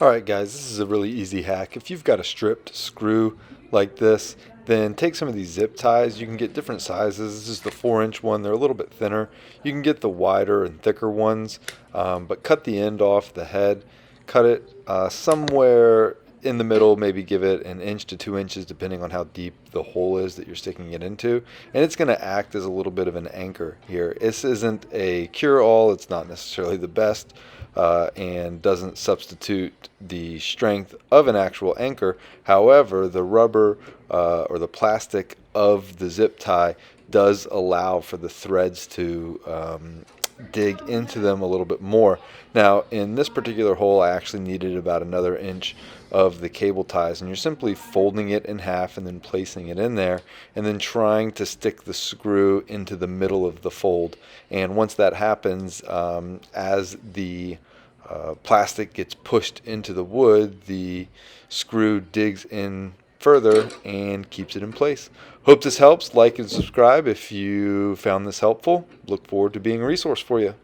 Alright guys, this is a really easy hack. If you've got a stripped screw like this, then take some of these zip ties. You can get different sizes. This is the 4-inch one. They're a little bit thinner. You can get the wider and thicker ones, but cut the end off the head. Cut it somewhere in the middle, maybe give it an inch to 2 inches depending on how deep the hole is that you're sticking it into, and it's going to act as a little bit of an anchor here. This isn't a cure-all. It's not necessarily the best, and doesn't substitute the strength of an actual anchor. However, the rubber or the plastic of the zip tie does allow for the threads to dig into them a little bit more. Now, in this particular hole, I actually needed about another inch of the cable ties, and you're simply folding it in half and then placing it in there, and then trying to stick the screw into the middle of the fold. And once that happens, as the plastic gets pushed into the wood, the screw digs in further and keeps it in place. Hope this helps. Like and subscribe if you found this helpful. Look forward to being a resource for you.